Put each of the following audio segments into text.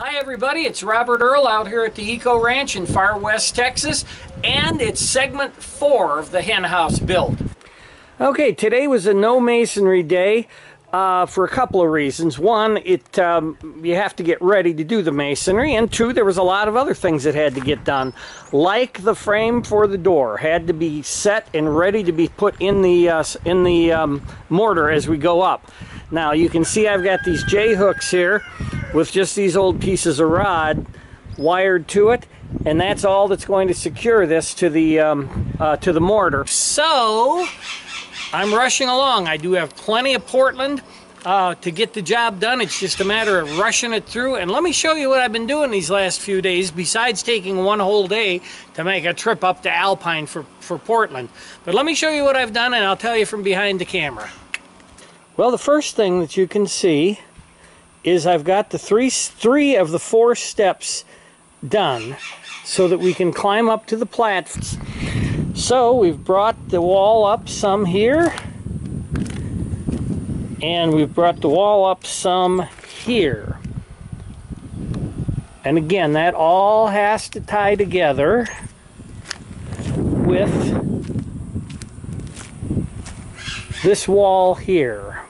Hi everybody, it's Robert Earl out here at the Eco Ranch in Far West, Texas, and it's segment 4 of the hen house build. Okay, today was a no masonry day for a couple of reasons. One, you have to get ready to do the masonry, and two, there was a lot of other things that had to get done, like the frame for the door had to be set and ready to be put in the mortar as we go up. Now you can see I've got these J hooks here with just these old pieces of rod wired to it, and that's all that's going to secure this to the mortar. So I'm rushing along. I do have plenty of Portland to get the job done. It's just a matter of rushing it through. And let me show you what I've been doing these last few days, besides taking one whole day to make a trip up to Alpine for Portland. But let me show you what I've done, and I'll tell you from behind the camera. Well, the first thing that you can see is I've got the three of the 4 steps done so that we can climb up to the platforms. So we've brought the wall up some here, and we've brought the wall up some here. And again, that all has to tie together with this wall here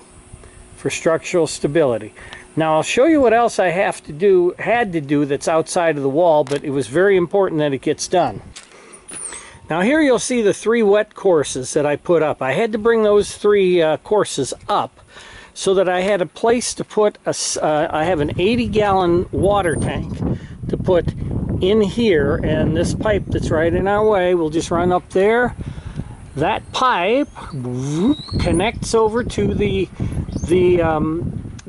for structural stability. Now I'll show you what else I had to do that's outside of the wall, but it was very important that it gets done. Now here you'll see the 3 wet courses that I put up. I had to bring those 3 courses up so that I had a place to put I have an 80-gallon water tank to put in here, and this pipe that's right in our way will just run up there. That pipe connects over to the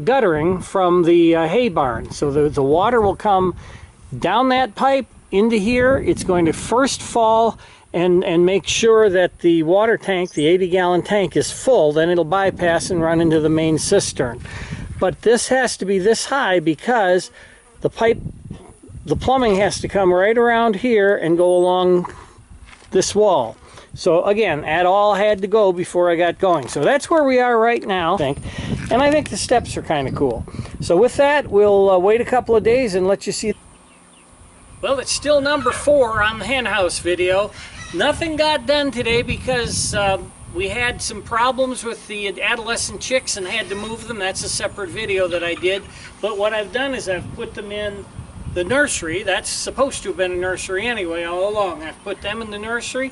guttering from the hay barn. So the water will come down that pipe into here. It's going to first fall and make sure that the water tank, the 80-gallon tank, is full. Then it'll bypass and run into the main cistern. But this has to be this high because the plumbing has to come right around here and go along this wall. So again, that all had to go before I got going. So that's where we are right now, I think. And I think the steps are kind of cool. So with that, we'll wait a couple of days and let you see. Well, it's still number 4 on the hen house video. Nothing got done today because we had some problems with the adolescent chicks and had to move them. That's a separate video that I did. But what I've done is I've put them in the nursery. That's supposed to have been a nursery anyway all along. I've put them in the nursery.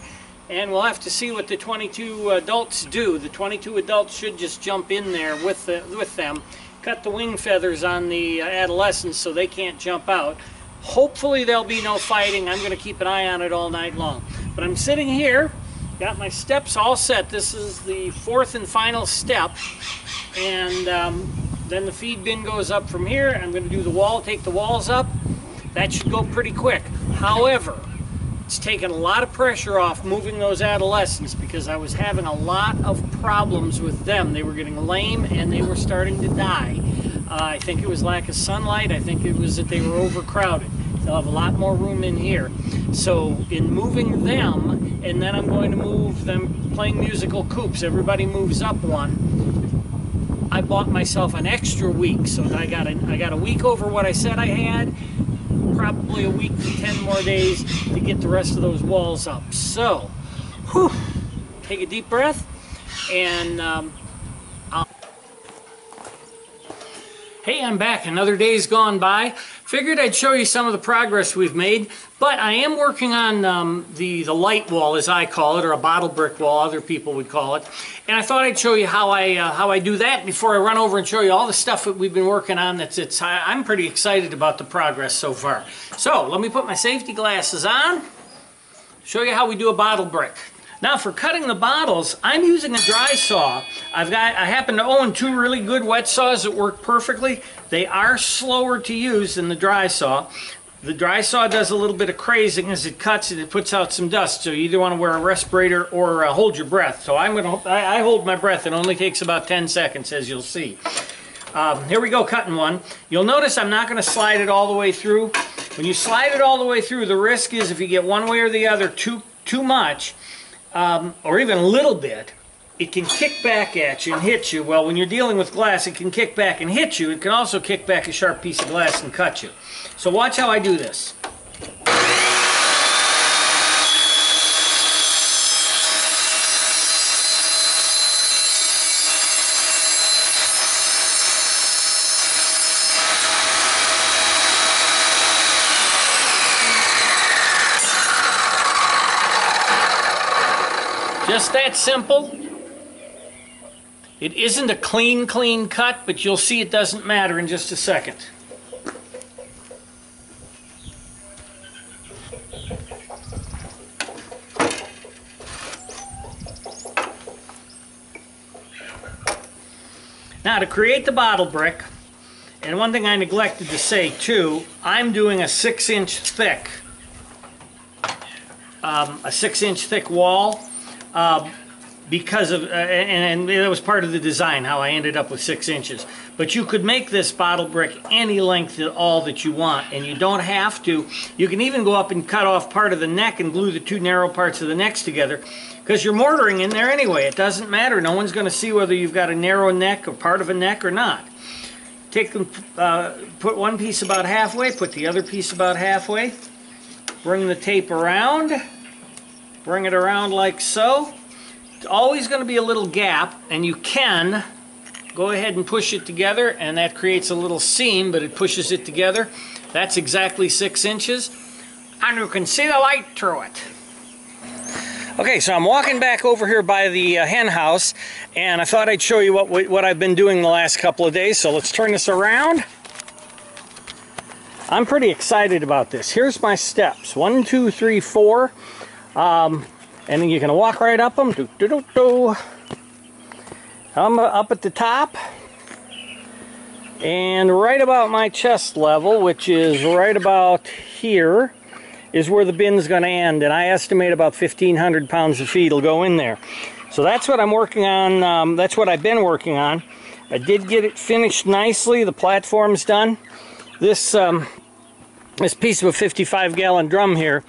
And we'll have to see what the 22 adults do. The 22 adults should just jump in there with them, cut the wing feathers on the adolescents so they can't jump out. Hopefully there'll be no fighting. I'm going to keep an eye on it all night long. But I'm sitting here, got my steps all set. This is the 4th and final step. And then the feed bin goes up from here. I'm going to do the wall, take the walls up. That should go pretty quick. However, it's taken a lot of pressure off moving those adolescents because I was having a lot of problems with them. They were getting lame and they were starting to die. I think it was lack of sunlight. I think it was that they were overcrowded. They'll have a lot more room in here. So in moving them, and then I'm going to move them playing musical coops. Everybody moves up one. I bought myself an extra week, so I got a week over what I said I had. Probably a week to 10 more days to get the rest of those walls up. So, whew, take a deep breath, and hey, I'm back. Another day's gone by. Figured I'd show you some of the progress we've made, but I am working on the light wall, as I call it, or a bottle brick wall, other people would call it. And I thought I'd show you how I do that before I run over and show you all the stuff that we've been working on. I'm pretty excited about the progress so far. So let me put my safety glasses on, show you how we do a bottle brick. Now for cutting the bottles, I'm using a dry saw. I happen to own 2 really good wet saws that work perfectly. They are slower to use than the dry saw. The dry saw does a little bit of crazing as it cuts and it puts out some dust. So you either want to wear a respirator or hold your breath. So I hold my breath. It only takes about 10 seconds, as you'll see. Here we go, cutting one. You'll notice I'm not going to slide it all the way through. When you slide it all the way through, the risk is if you get one way or the other too much, or even a little bit, it can kick back at you and hit you. Well, when you're dealing with glass, it can kick back and hit you. It can also kick back a sharp piece of glass and cut you. So watch how I do this. Just that simple. It isn't a clean cut, but you'll see it doesn't matter in just a second. Now, to create the bottle brick, and one thing I neglected to say too, I'm doing a 6-inch thick, wall. Because of, and that was part of the design, how I ended up with 6 inches. But you could make this bottle brick any length at all that you want, and you don't have to. You can even go up and cut off part of the neck and glue the two narrow parts of the necks together, because you're mortaring in there anyway. It doesn't matter. No one's going to see whether you've got a narrow neck or part of a neck or not. Take them, put one piece about halfway, put the other piece about halfway, bring the tape around, bring it around like so. It's always going to be a little gap, and you can go ahead and push it together, and that creates a little seam, but it pushes it together. That's exactly 6 inches, and you can see the light through it. Okay, so I'm walking back over here by the hen house, and I thought I'd show you what I've been doing the last couple of days. So let's turn this around. I'm pretty excited about this. Here's my steps: 1, 2, 3, 4. And then you're going to walk right up them. I'm up at the top. And right about my chest level, which is right about here, is where the bin's going to end. And I estimate about 1,500 pounds of feed will go in there. So that's what I'm working on. That's what I've been working on. I did get it finished nicely. The platform's done. This piece of a 55-gallon drum here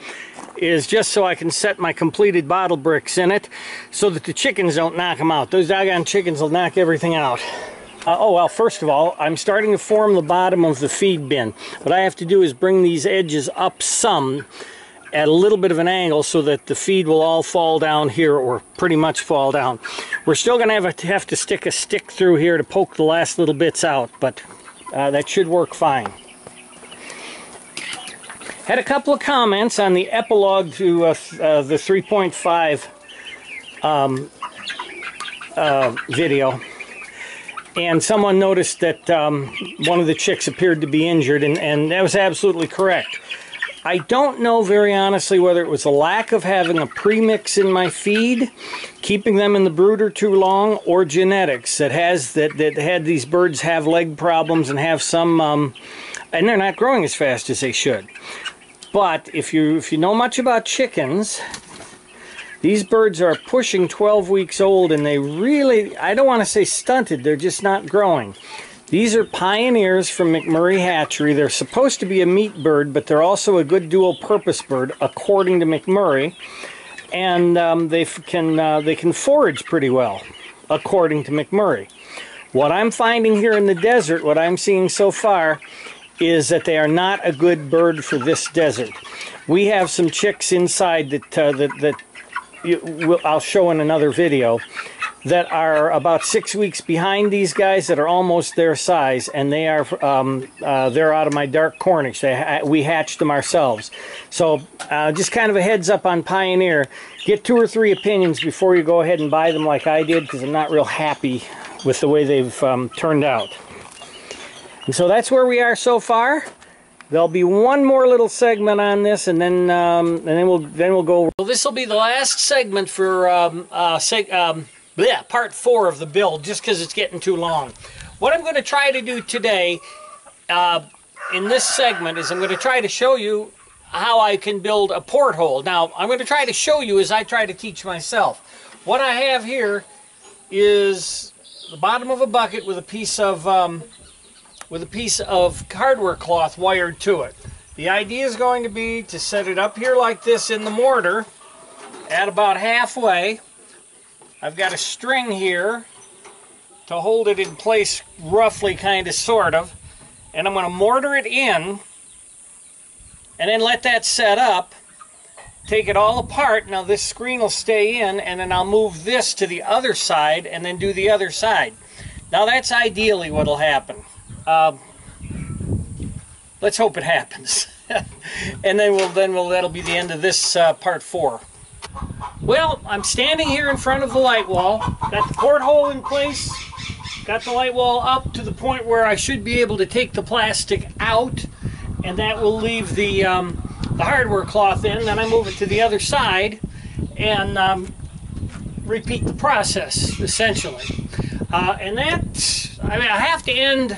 is just so I can set my completed bottle bricks in it so that the chickens don't knock them out. Those doggone chickens will knock everything out. Oh, well, first of all, I'm starting to form the bottom of the feed bin. What I have to do is bring these edges up some at a little bit of an angle so that the feed will all fall down here, or pretty much fall down. We're still going to have to stick a stick through here to poke the last little bits out, but that should work fine. Had a couple of comments on the epilogue to the 3.5 video, and someone noticed that one of the chicks appeared to be injured, and that was absolutely correct. I don't know very honestly whether it was a lack of having a premix in my feed, keeping them in the brooder too long, or genetics that had these birds have leg problems and have some, and they're not growing as fast as they should. But if you know much about chickens, these birds are pushing 12 weeks old, and they really, I don't want to say stunted, they're just not growing. These are pioneers from McMurray Hatchery. They're supposed to be a meat bird, but they're also a good dual-purpose bird, according to McMurray. And they can forage pretty well, according to McMurray. What I'm finding here in the desert, what I'm seeing so far, is that they are not a good bird for this desert. We have some chicks inside that I'll show in another video that are about 6 weeks behind these guys, that are almost their size, and they are they're out of my dark Cornish. We hatched them ourselves. So just kind of a heads up on Pioneer. Get 2 or 3 opinions before you go ahead and buy them like I did, because I'm not real happy with the way they've turned out. And so that's where we are so far. There'll be one more little segment on this, and then we'll go. Well, this will be the last segment for part 4 of the build, just because it's getting too long. What I'm going to try to do today in this segment is I'm going to try to show you how I can build a porthole. Now, I'm going to try to show you as I try to teach myself. What I have here is the bottom of a bucket with a piece of hardware cloth wired to it. The idea is going to be to set it up here like this in the mortar at about halfway, I've got a string here to hold it in place roughly, kind of, sort of. And I'm going to mortar it in and then let that set up. Take it all apart. Now this screen will stay in, and then I'll move this to the other side and then do the other side. Now that's ideally what will happen. Let's hope it happens. And then that'll be the end of this part 4. Well, I'm standing here in front of the light wall. Got the porthole in place. Got the light wall up to the point where I should be able to take the plastic out, and that will leave the hardware cloth in. Then I move it to the other side and repeat the process, essentially. And that, I have to end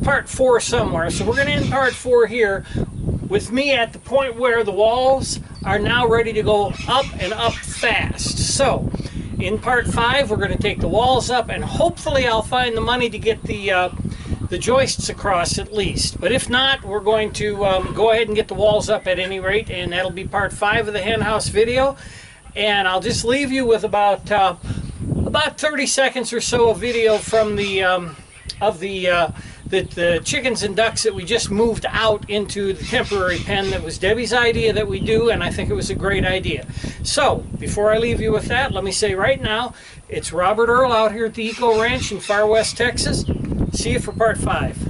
part 4 somewhere, so we're going to end part 4 here with me at the point where the walls are now ready to go up and up fast. So in part 5 we're going to take the walls up, and hopefully I'll find the money to get the joists across at least. But if not, we're going to go ahead and get the walls up at any rate, and that'll be part 5 of the hen house video. And I'll just leave you with about 30 seconds or so of video from the chickens and ducks that we just moved out into the temporary pen. That was Debbie's idea that we do, and I think it was a great idea. So before I leave you with that, let me say right now, it's Robert Earl out here at the Eco Ranch in Far West Texas. See you for part 5.